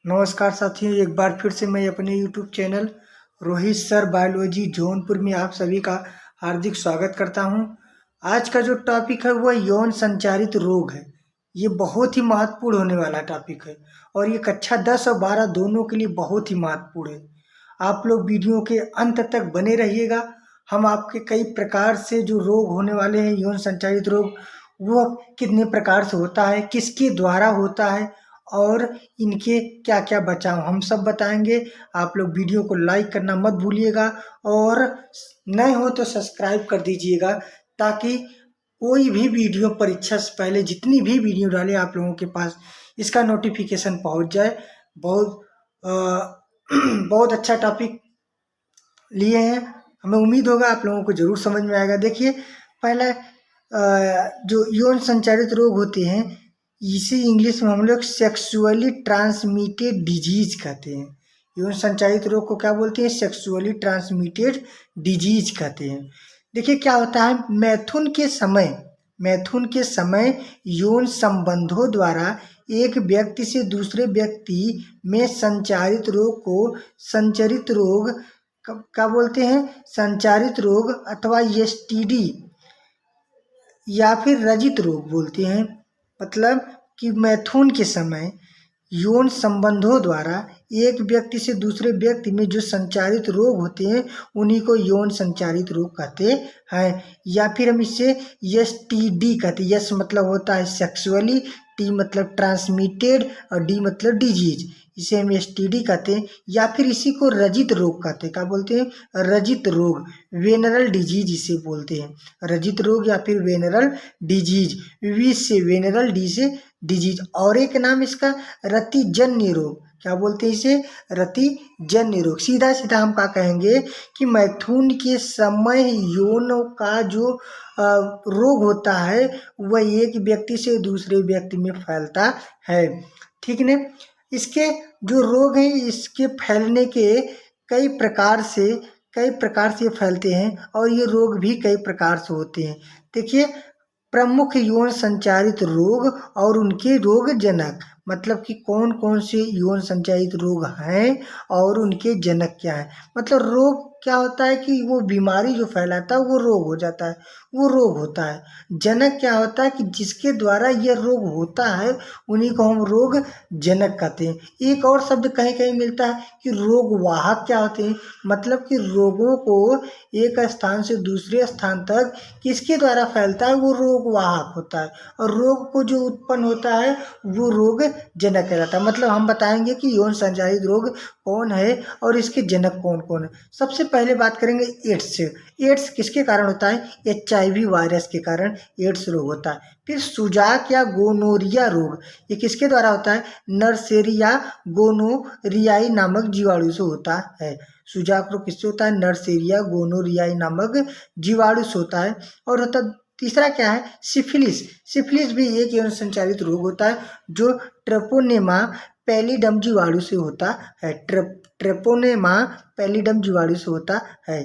नमस्कार साथियों, एक बार फिर से मैं अपने YouTube channel Rohit sir biology Jaunpur में आप सभी का हार्दिक स्वागत करता हूं। आज का जो टॉपिक है वह यौन संचारित रोग है। ये बहुत ही महत्वपूर्ण होने वाला टॉपिक है और ये कक्षा 10 और 12 दोनों के लिए बहुत ही महत्वपूर्ण है। आप लोग वीडियो के अंत तक बने रहिएगा। हम आपके कई प्रकार से जो रोग होने वाले हैं, यौन संचारित रोग, वो कितने प्रकार से होता है, किसके द्वारा होता है और इनके क्या क्या बचाव हम सब बताएंगे। आप लोग वीडियो को लाइक करना मत भूलिएगा और नए हो तो सब्सक्राइब कर दीजिएगा, ताकि कोई भी वीडियो परीक्षा से पहले जितनी भी वीडियो डाले आप लोगों के पास इसका नोटिफिकेशन पहुंच जाए। बहुत बहुत अच्छा टॉपिक लिए हैं, हमें उम्मीद होगा आप लोगों को जरूर समझ में आएगा। देखिए, पहला जो यौन संचारित रोग होते हैं, इसे इंग्लिश में हम लोग सेक्सुअली ट्रांसमिटेड डिजीज कहते हैं। यौन संचारित रोग को क्या बोलते हैं? सेक्सुअली ट्रांसमिटेड डिजीज कहते हैं। देखिए क्या होता है, मैथुन के समय यौन संबंधों द्वारा एक व्यक्ति से दूसरे व्यक्ति में संचारित रोग को संचरित रोग क्या बोलते हैं? संचारित रोग अथवा एसटीडी या फिर रजित रोग बोलते हैं। मतलब कि मैथुन के समय यौन संबंधों द्वारा एक व्यक्ति से दूसरे व्यक्ति में जो संचारित रोग होते हैं उन्हीं को यौन संचारित रोग कहते हैं। या फिर हम इसे एसटीडी कहते हैं। एस मतलब होता है सेक्सुअली, टी मतलब ट्रांसमिटेड और डी मतलब डिजीज, इसे हम एसटीडी कहते हैं। या फिर इसी को रजित रोग कहते हैं। क्या बोलते हैं? रजित रोग, वेनरल डिजीज इसे बोलते हैं। रजित रोग या फिर वेनरल डिजीज, वी से वेनरल, डी से डिजीज। और एक नाम इसका रतिजन्य रोग, क्या बोलते हैं इसे? रतिजन्य रोग। सीधा सीधा हम क्या कहेंगे कि मैथुन के समय यौन का जो रोग होता है वह एक व्यक्ति से दूसरे व्यक्ति में फैलता है। ठीक है। इसके जो रोग हैं, इसके फैलने के कई प्रकार से ये फैलते हैं और ये रोग भी कई प्रकार से होते हैं। देखिए, प्रमुख यौन संचारित रोग और उनके रोग जनक, मतलब कि कौन कौन से यौन संचारित रोग हैं और उनके जनक क्या है। मतलब रोग क्या होता है कि वो बीमारी जो फैलाता है वो रोग हो जाता है, वो रोग होता है। जनक क्या होता है कि जिसके द्वारा यह रोग होता है उन्हीं को हम रोग जनक कहते हैं। एक और शब्द कहीं कहीं मिलता है कि रोग वाहक क्या होते हैं। मतलब कि रोगों को एक स्थान से दूसरे स्थान तक किसके द्वारा फैलता है, वो रोग वाहक होता है। और रोग को जो उत्पन्न होता है वो रोग जनक कहलाता है। मतलब हम बताएंगे कि यौन संचारित रोग कौन है और इसके जनक कौन कौन है। सबसे पहले बात करेंगे एड्स से। एड्स किसके कारण होता है? एचआईवी वायरस के कारण एड्स रोग होता है। फिर सुजाक या गोनोरिया रोग, ये किसके द्वारा होता है? नर्सेरिया गोनोरियाई नामक जीवाणु से होता है। सुजाक रोग किससे होता है? नर्सेरिया गोनोरियाई नामक जीवाणु से होता है। और होता तीसरा क्या है? सिफिलिस। सिफिलिस भी एक यौन संचारित रोग होता है जो ट्रेपोनेमा पैलिडम जीवाणु से होता है। ट्रेपोनेमा पैलिडम जीवाणु से होता है।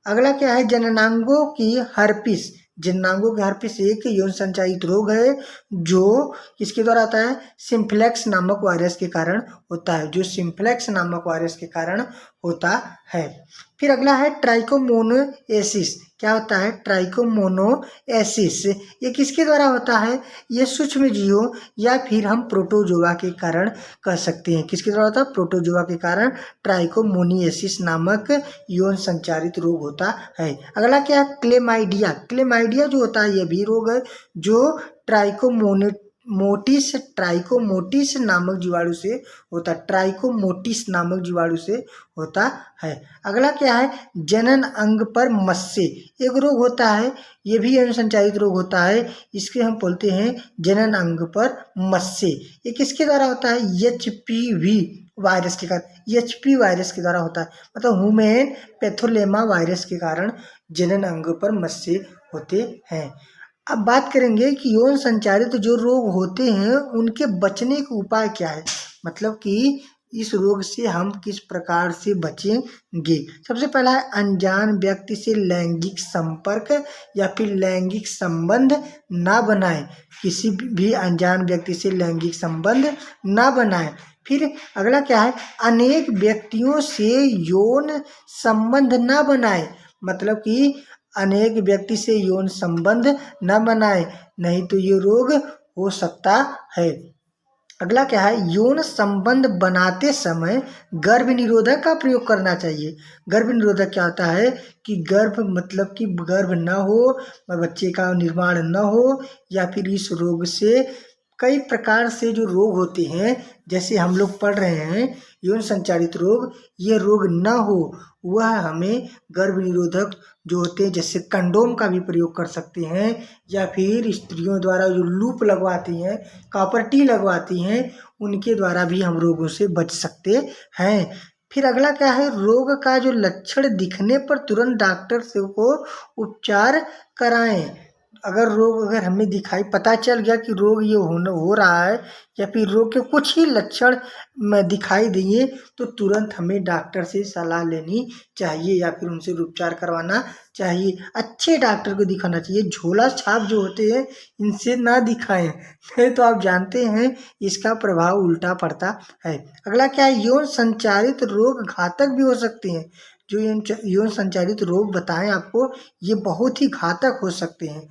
अगला क्या है? जननांगों की हर्पिस। जननांगों की हर्पिस एक यौन संचारित रोग है जो किसके द्वारा आता है? सिम्प्लेक्स नामक वायरस के कारण होता है, जो सिम्प्लेक्स नामक वायरस के कारण होता है। फिर अगला है ट्राइकोमोनोएसिस। क्या होता है? ट्राइकोमोनोएसिस ये किसके द्वारा होता है? ये सूक्ष्म जीवों या फिर हम प्रोटोजोआ के कारण कह सकते हैं। किसके द्वारा होता है? प्रोटोजोआ के कारण ट्राइकोमोनिएसिस नामक यौन संचारित रोग होता है। अगला क्या है? क्लेमाइडिया। क्लेमाइडिया जो होता है ये भी रोग है जो ट्राइकोमोटिस नामक जीवाणु से होता है। ट्राइकोमोटिस नामक जीवाणु से होता है। अगला क्या है? जनन अंग पर मस्से एक रोग होता है, ये भी यौन संचारित रोग होता है। इसके हम बोलते हैं जनन अंग पर मस्से। ये किसके द्वारा होता है? एचपीवी वायरस के कारण, एचपी वायरस के द्वारा होता है। मतलब ह्यूमन पैथोलेमा वायरस के कारण जनन अंग पर मस्से होते हैं। अब बात करेंगे कि यौन संचारित जो रोग होते हैं उनके बचने के उपाय क्या है। मतलब कि इस रोग से हम किस प्रकार से बचेंगे। सबसे पहला है अनजान व्यक्ति से लैंगिक संपर्क या फिर लैंगिक संबंध ना बनाएं। किसी भी अनजान व्यक्ति से लैंगिक संबंध ना बनाएं। फिर अगला क्या है, अनेक व्यक्तियों से यौन संबंध ना बनाएं। मतलब कि अनेक व्यक्ति से यौन संबंध न बनाएं, नहीं तो ये रोग हो सकता है। अगला क्या है, यौन संबंध बनाते समय गर्भ निरोधक का प्रयोग करना चाहिए। गर्भ निरोधक क्या होता है कि गर्भ मतलब कि गर्भ न हो, बच्चे का निर्माण न हो, या फिर इस रोग से कई प्रकार से जो रोग होते हैं, जैसे हम लोग पढ़ रहे हैं यौन संचारित रोग, ये रोग न हो, वह हमें गर्भ निरोधक जो होते हैं जैसे कंडोम का भी प्रयोग कर सकते हैं, या फिर स्त्रियों द्वारा जो लूप लगवाती हैं, कॉपर टी लगवाती हैं, उनके द्वारा भी हम रोगों से बच सकते हैं। फिर अगला क्या है, रोग का जो लक्षण दिखने पर तुरंत डॉक्टर से को उपचार कराएं। अगर हमें दिखाई पता चल गया कि रोग ये हो रहा है, या फिर रोग के कुछ ही लक्षण में दिखाई दिए, तो तुरंत हमें डॉक्टर से सलाह लेनी चाहिए या फिर उनसे उपचार करवाना चाहिए। अच्छे डॉक्टर को दिखाना चाहिए। झोला छाप जो होते हैं इनसे ना दिखाएं, नहीं तो आप जानते हैं इसका प्रभाव उल्टा पड़ता है। अगला क्या है, यौन संचारित रोग घातक भी हो सकते हैं। जो यौन संचारित रोग बताएं आपको, ये बहुत ही घातक हो सकते हैं।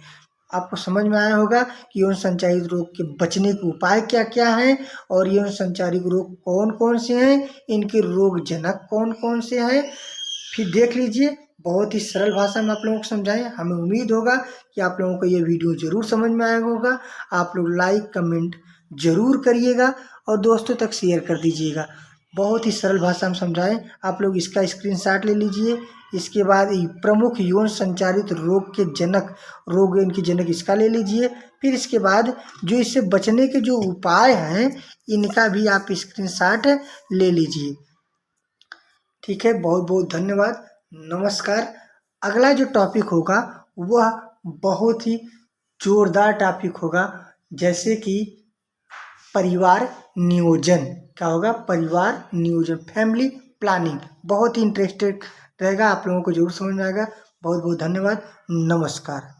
आपको समझ में आया होगा कि यौन संचारित रोग के बचने के उपाय क्या क्या हैं, और यौन संचारित रोग कौन कौन से हैं, इनके रोग जनक कौन कौन से हैं। फिर देख लीजिए, बहुत ही सरल भाषा में आप लोगों को समझाएं। हमें उम्मीद होगा कि आप लोगों को ये वीडियो जरूर समझ में आया होगा। आप लोग लाइक कमेंट जरूर करिएगा और दोस्तों तक शेयर कर दीजिएगा। बहुत ही सरल भाषा में समझाएं। आप लोग इसका स्क्रीनशॉट ले लीजिए। इसके बाद प्रमुख यौन संचारित रोग के जनक, रोग इनके जनक, इसका ले लीजिए। फिर इसके बाद जो इससे बचने के जो उपाय हैं, इनका भी आप स्क्रीनशॉट ले लीजिए। ठीक है, बहुत बहुत धन्यवाद, नमस्कार। अगला जो टॉपिक होगा वह बहुत ही जोरदार टॉपिक होगा, जैसे कि परिवार नियोजन। क्या होगा, परिवार नियोजन, फैमिली प्लानिंग। बहुत ही इंटरेस्टेड रहेगा, आप लोगों को जरूर समझ में आएगा। बहुत बहुत धन्यवाद, नमस्कार।